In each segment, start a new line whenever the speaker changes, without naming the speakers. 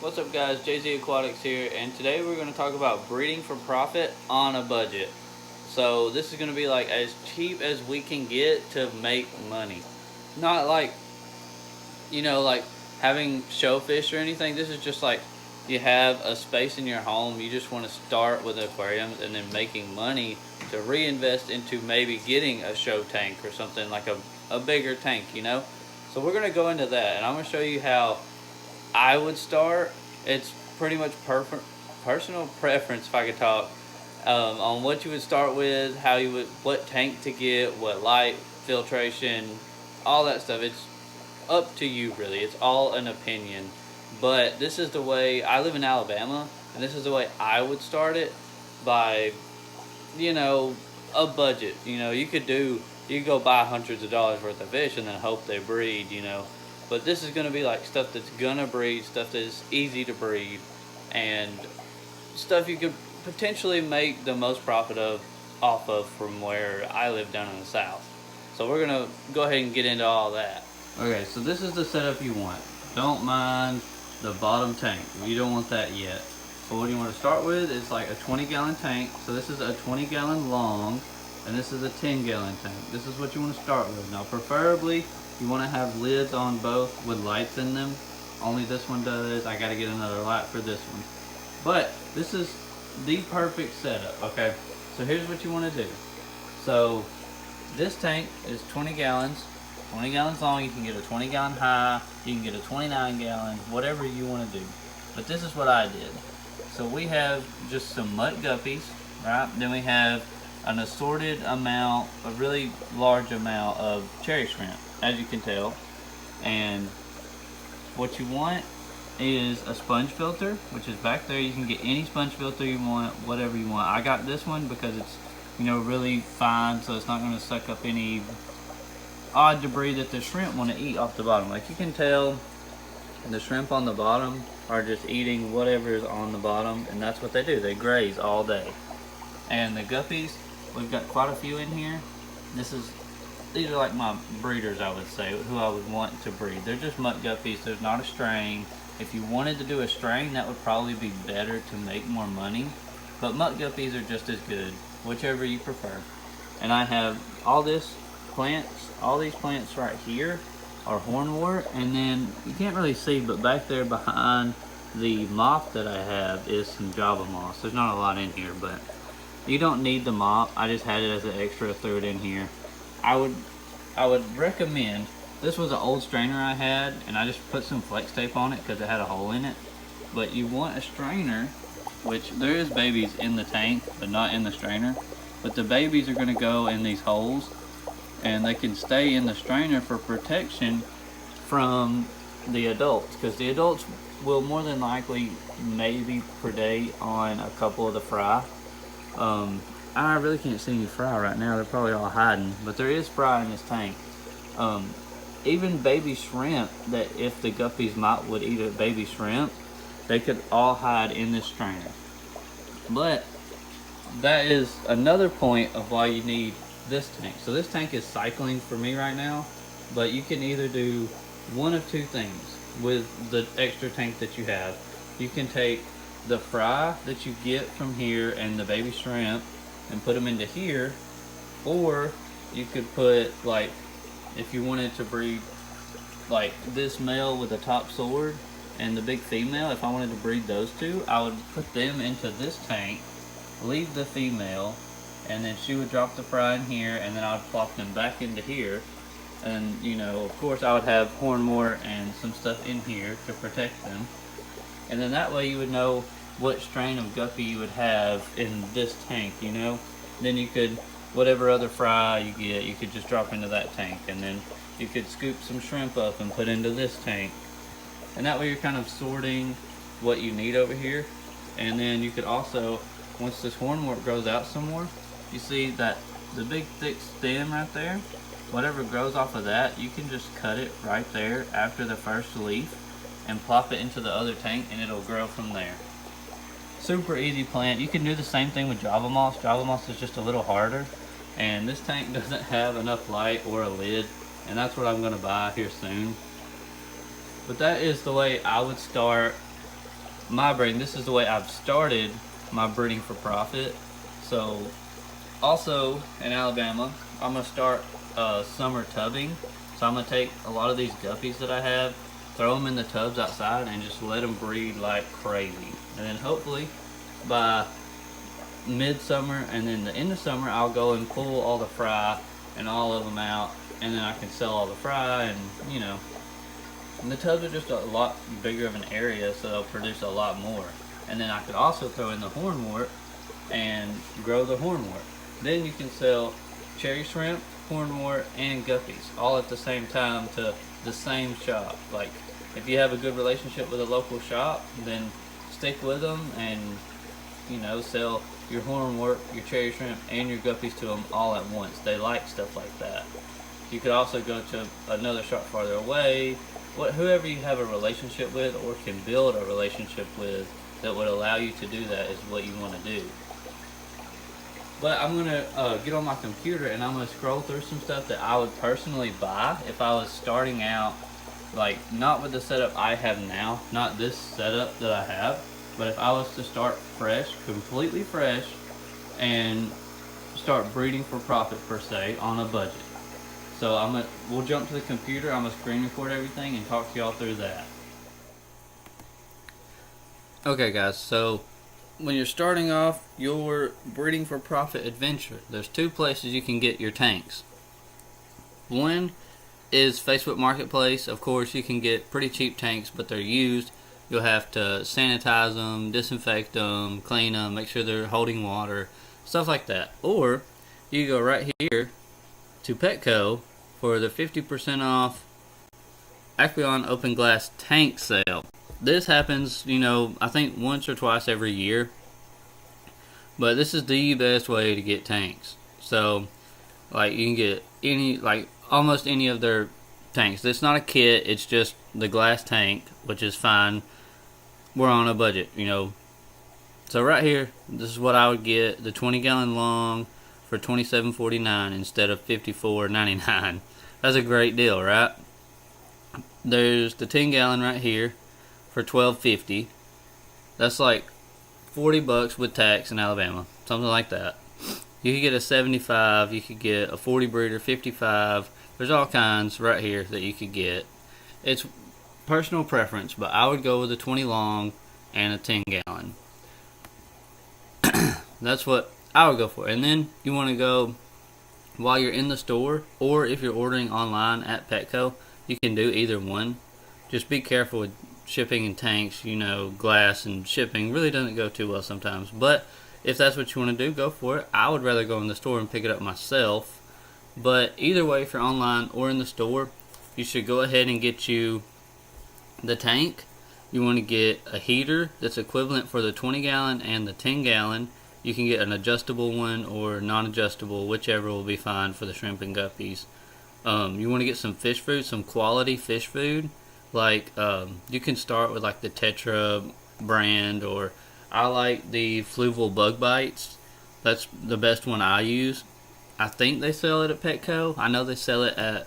What's up guys, JZ Aquatics here, and today we're going to talk about breeding for profit on a budget. So this is going to be like as cheap as we can get to make money. Not like, like having showfish or anything. This is just like you have a space in your home, you just want to start with aquariums and then making money to reinvest into maybe getting a show tank or something like a bigger tank. So we're going to go into that, and I'm going to show you how I would start. It's pretty much personal preference, if I could talk, on what you would start with, what tank to get, what light, filtration, all that stuff. It's up to you, really. It's all an opinion. But this is the way I live in Alabama, and this is the way I would start it by, a budget. You could go buy hundreds of dollars worth of fish and then hope they breed. But this is going to be like stuff that's going to breed, stuff that is easy to breed, and stuff you could potentially make the most profit off of from where I live down in the south. So we're going to go ahead and get into all that. Okay, so this is the setup you want. Don't mind the bottom tank. You don't want that yet. But what you want to start with is like a 20-gallon tank. So this is a 20-gallon long, and this is a 10-gallon tank. This is what you want to start with. Now, preferably, you want to have lids on both with lights in them. Only this one does. I got to get another light for this one. But this is the perfect setup, okay? So here's what you want to do. So this tank is 20 gallons. 20 gallons long. You can get a 20-gallon high. You can get a 29-gallon, whatever you want to do. But this is what I did. So we have just some mud guppies, right? Then we have an assorted amount, a really large amount of cherry shrimp, as you can tell. And what you want is a sponge filter, which is back there. You can get any sponge filter you want, whatever you want. I got this one because it's, really fine, so it's not going to suck up any odd debris that the shrimp want to eat off the bottom. Like you can tell, the shrimp on the bottom are just eating whatever is on the bottom, and that's what they do. They graze all day. And the guppies, we've got quite a few in here. These are like my breeders, I would say, who I would want to breed. They're just mutt guppies. There's not a strain. If you wanted to do a strain, that would probably be better to make more money. But mutt guppies are just as good, whichever you prefer. And I have all these plants right here are hornwort. And then, you can't really see, but back there behind the mop that I have is some Java moss. There's not a lot in here, but you don't need the mop. I just had it as an extra, threw it in here. I would recommend, this was an old strainer I had, and I just put some flex tape on it because it had a hole in it. But you want a strainer, which there is babies in the tank, but not in the strainer. But the babies are going to go in these holes, and they can stay in the strainer for protection from the adults, because the adults will more than likely maybe predate on a couple of the fry. I really can't see any fry right now. They're probably all hiding, but there is fry in this tank. Even baby shrimp, that if the guppies would eat a baby shrimp, they could all hide in this strainer. But that is another point of why you need this tank. So this tank is cycling for me right now, but you can either do one of two things with the extra tank that you have. You can take the fry that you get from here and the baby shrimp and put them into here, or you could put, like, if you wanted to breed like this male with a top sword and the big female, if I wanted to breed those two, I would put them into this tank, leave the female, and then she would drop the fry in here, and then I would plop them back into here. And of course I would have hornwort and some stuff in here to protect them. And then that way you would know what strain of guppy you would have in this tank, Then you could, whatever other fry you get, you could just drop into that tank. And then you could scoop some shrimp up and put into this tank. And that way you're kind of sorting what you need over here. And then you could also, once this hornwort grows out some more, you see that the big thick stem right there, whatever grows off of that, you can just cut it right there after the first leaf and plop it into the other tank, and it'll grow from there. Super easy plant. You can do the same thing with Java moss. Java moss is just a little harder, and this tank doesn't have enough light or a lid, and that's what I'm going to buy here soon. But that is the way I would start my breeding, this is the way I've started my breeding for profit. So also in Alabama, I'm gonna start summer tubbing. So I'm gonna take a lot of these guppies that I have, throw them in the tubs outside, and just let them breed like crazy. And then hopefully by midsummer and then the end of summer, I'll go and pull all the fry and all of them out, and then I can sell all the fry, and and the tubs are just a lot bigger of an area, so they'll produce a lot more. And then I could also throw in the hornwort and grow the hornwort. Then you can sell cherry shrimp, hornwort, and guppies all at the same time to the same shop. Like, if you have a good relationship with a local shop, then stick with them and sell your hornwort, your cherry shrimp, and your guppies to them all at once. They like stuff like that. You could also go to another shop farther away. Whoever you have a relationship with or can build a relationship with that would allow you to do that is what you want to do. But I'm going to get on my computer and I'm going to scroll through some stuff that I would personally buy if I was starting out, like not with the setup I have now, not this setup that I have, but if I was to start fresh, completely fresh, and start breeding for profit per se on a budget. So we'll jump to the computer, I'm going to screen record everything and talk to y'all through that. Okay guys, so when you're starting off your breeding for profit adventure, there's two places you can get your tanks. One is Facebook Marketplace. Of course, you can get pretty cheap tanks, but they're used. You'll have to sanitize them, disinfect them, clean them, make sure they're holding water, stuff like that. Or you go right here to Petco for the 50% off Aqueon Open Glass Tank Sale. This happens, I think once or twice every year. But this is the best way to get tanks. So, like, you can get almost any of their tanks. It's not a kit, it's just the glass tank, which is fine. We're on a budget, So right here, this is what I would get, the 20-gallon long for $27.49 instead of $54.99. That's a great deal, right? There's the 10-gallon right here for $12.50. That's like $40 with tax in Alabama, something like that. You could get a 75, you could get a 40 breeder, 55. There's all kinds right here that you could get. It's personal preference, but I would go with a 20 long and a 10 gallon. That's what I would go for. And then you want to go while you're in the store, or if you're ordering online at Petco, you can do either one. Just be careful with shipping and tanks, glass and shipping really doesn't go too well sometimes. But if that's what you want to do, go for it. I would rather go in the store and pick it up myself. But either way, if you're online or in the store, you should go ahead and get you the tank. You want to get a heater that's equivalent for the 20 gallon and the 10 gallon. You can get an adjustable one or non-adjustable, whichever will be fine for the shrimp and guppies. You want to get some fish food, some quality fish food. Like, you can start with like the Tetra brand, or I like the Fluval Bug Bites. That's the best one I use. I think they sell it at Petco. I know they sell it at,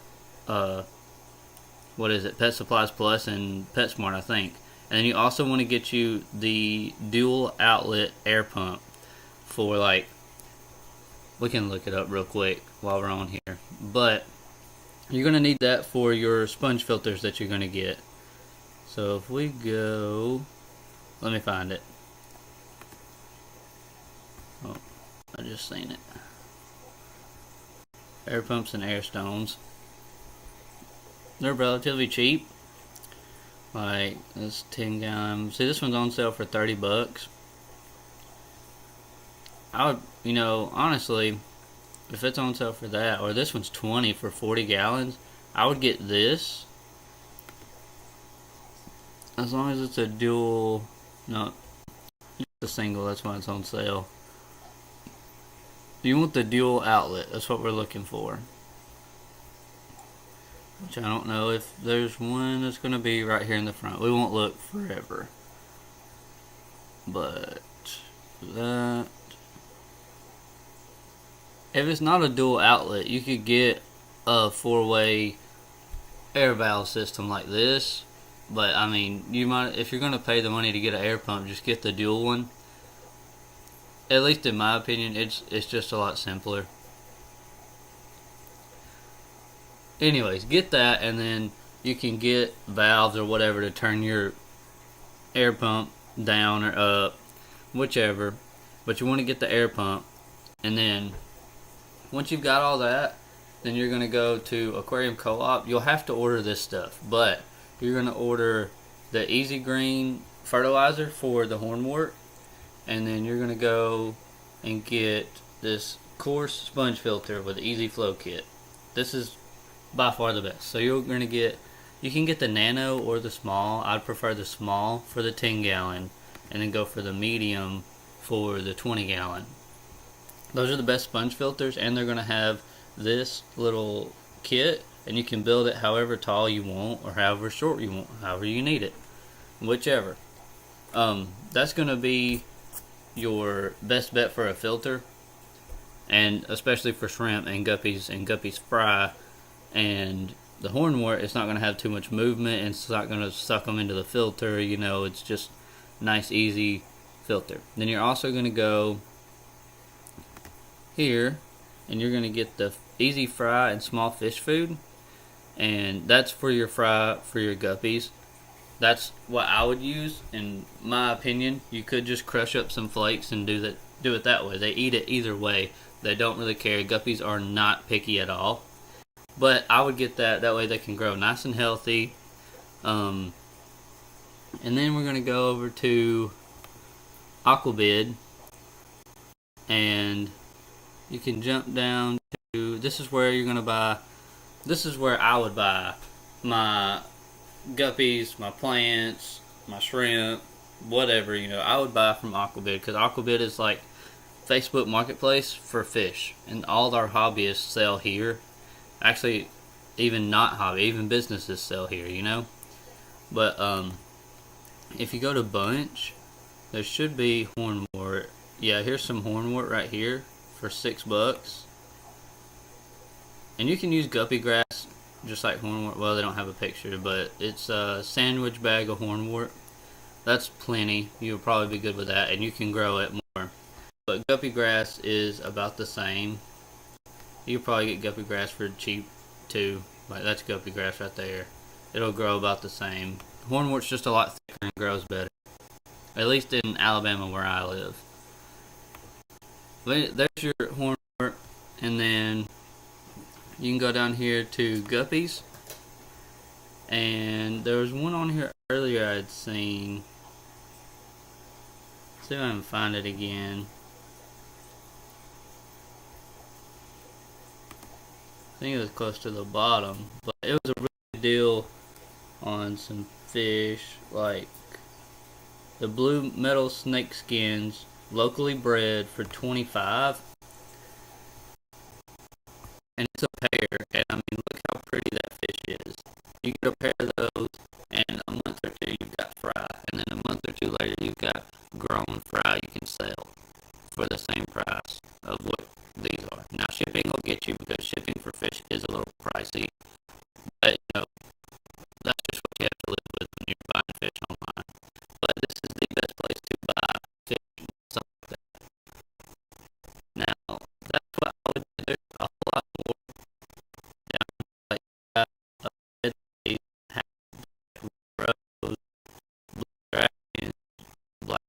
Pet Supplies Plus and PetSmart, I think. And then you also want to get you the dual outlet air pump for we can look it up real quick while we're on here. But you're going to need that for your sponge filters that you're going to get. So if we go, let me find it. Oh, I just seen it. Air pumps and air stones. They're relatively cheap. Like this 10 gallon. See, this one's on sale for $30. I would, honestly, if it's on sale for that, or this one's $20 for 40 gallons, I would get this. As long as it's a dual, no, just a single, that's why it's on sale. You want the dual outlet, that's what we're looking for. Which I don't know if there's one that's going to be right here in the front. We won't look forever. But that, if it's not a dual outlet, you could get a 4-way air valve system like this, But I mean, you might if you're gonna pay the money to get an air pump, just get the dual one. At least in my opinion, it's just a lot simpler. Anyways, get that, and then you can get valves or whatever to turn your air pump down or up, whichever. But you want to get the air pump, and then once you've got all that, then you're gonna go to Aquarium Co-op. You'll have to order this stuff, but you're gonna order the Easy Green fertilizer for the hornwort, and then you're gonna go and get this coarse sponge filter with Easy Flow kit. This is by far the best. So you're gonna get, you can get the nano or the small. I'd prefer the small for the 10 gallon, and then go for the medium for the 20 gallon. Those are the best sponge filters, and they're gonna have this little kit, and you can build it however tall you want or however short you want, however you need it, whichever. That's gonna be your best bet for a filter, and especially for shrimp and guppies fry. And the hornwort, it's not going to have too much movement, and it's not going to suck them into the filter. It's just nice, easy filter. Then you're also going to go here, and you're going to get the Easy Fry and Small Fish Food, and that's for your fry for your guppies. That's what I would use, in my opinion. You could just crush up some flakes and do it that way. They eat it either way. They don't really care. Guppies are not picky at all. But I would get that. That way they can grow nice and healthy. And then we're going to go over to Aquabid. And you can jump down to, this is where you're going to buy, this is where I would buy my guppies, my plants, my shrimp, whatever. I would buy from Aquabid, because Aquabid is like Facebook Marketplace for fish. And all our hobbyists sell here. Actually, even not hobby, even businesses sell here. But if you go to Bunch, there should be hornwort. Yeah, here's some hornwort right here for $6. And you can use guppy grass just like hornwort. Well, they don't have a picture, but it's a sandwich bag of hornwort. That's plenty. You'll probably be good with that, and you can grow it more. But guppy grass is about the same. You can probably get guppy grass for cheap too. Like, that's guppy grass right there. It'll grow about the same. Hornwort's just a lot thicker and grows better. At least in Alabama where I live. But there's your hornwort, and then you can go down here to guppies. And there was one on here earlier I'd seen. Let's see if I can find it again. I think it was close to the bottom, but it was a really good deal on some fish, like the blue metal snake skins, locally bred for $25, and it's a pair. And I mean, look how pretty that fish is. You get a pair of those, and a month or two you've got fry, and then a month or two later you've got grown fry you can sell for the same price of what these are. Now, shipping will get you, because shipping for fish is a little pricey, but that's just what you have to live with when you're buying fish online. But this is the best place to buy fish and stuff like that. Now, that's what I would do. There's a whole lot more down like that. They have rose, blue dragons, black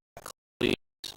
cleats,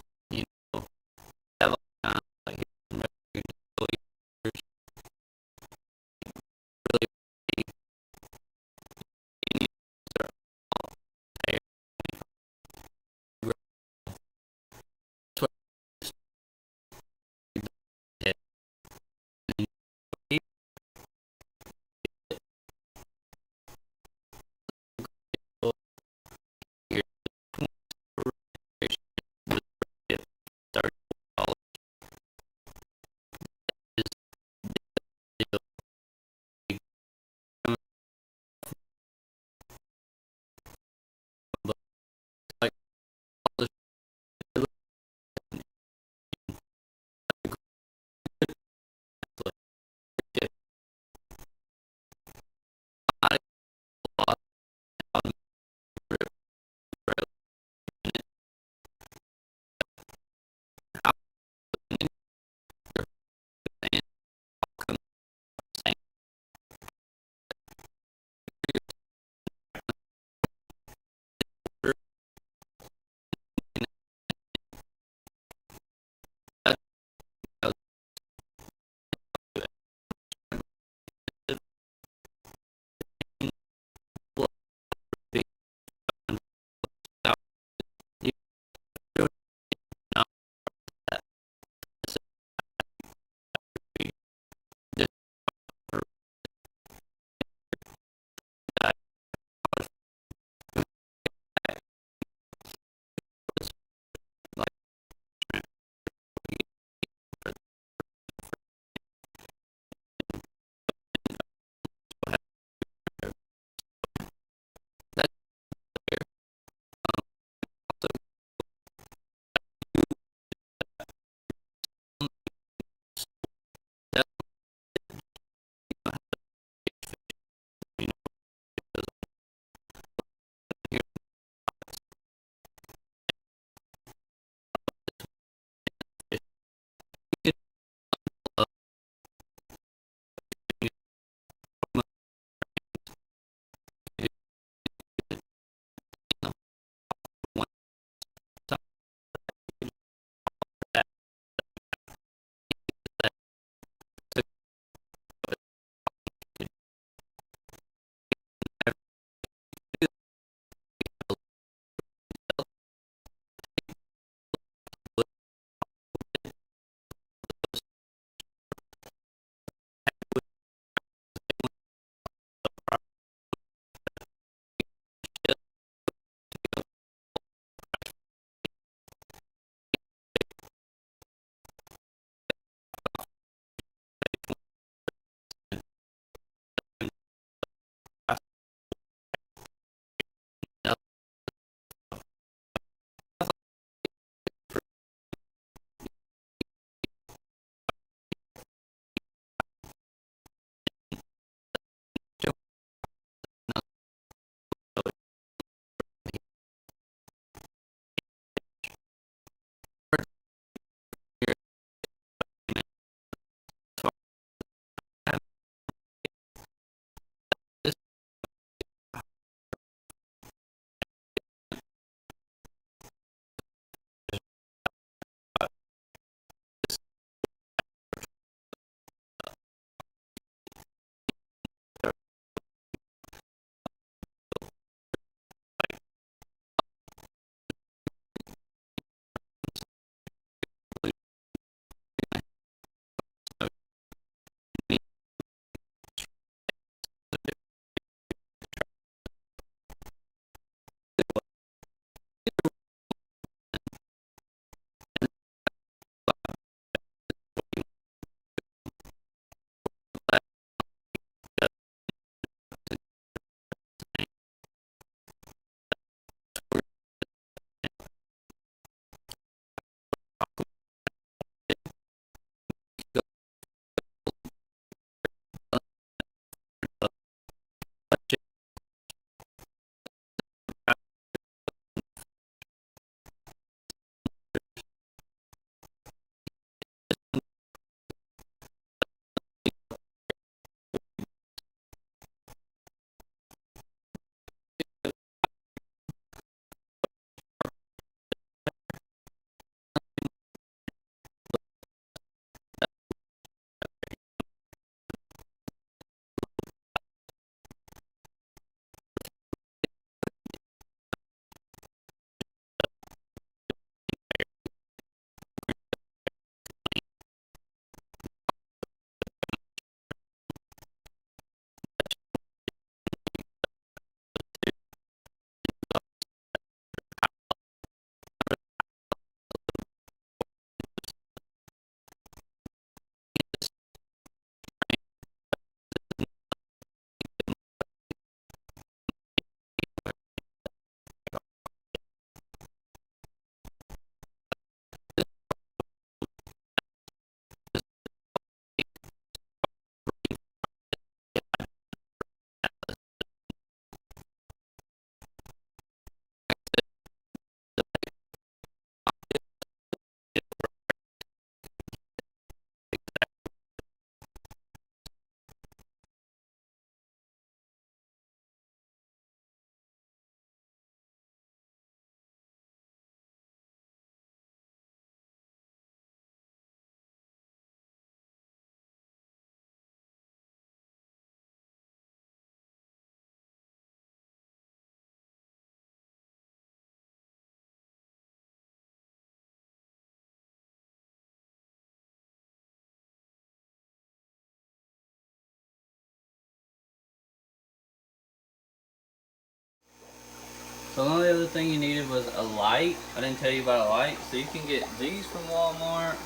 So the only other thing you needed was a light. I didn't tell you about a light. So you can get these from Walmart.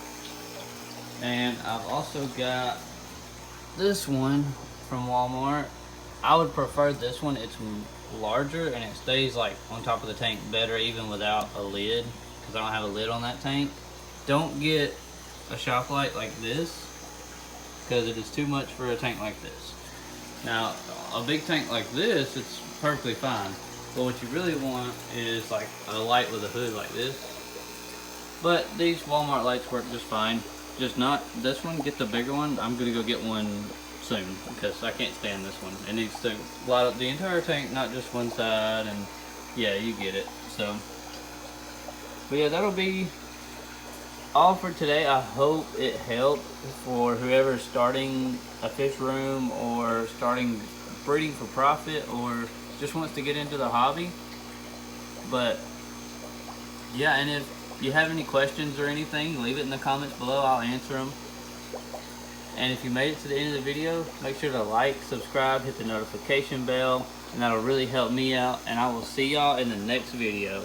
And I've also got this one from Walmart. I would prefer this one. It's larger and it stays like on top of the tank better even without a lid, because I don't have a lid on that tank. Don't get a shop light like this, because it is too much for a tank like this. Now, a big tank like this, it's perfectly fine. But what you really want is like a light with a hood like this. But these Walmart lights work just fine. Just not this one, get the bigger one. I'm gonna go get one soon because I can't stand this one. It needs to light up the entire tank, not just one side, and yeah, you get it. So, but yeah, that'll be all for today. I hope it helped for whoever's starting a fish room or starting breeding for profit or just wants to get into the hobby. But yeah, and if you have any questions or anything, leave it in the comments below. I'll answer them. And if you made it to the end of the video, make sure to like, subscribe, hit the notification bell, and that'll really help me out. And I will see y'all in the next video.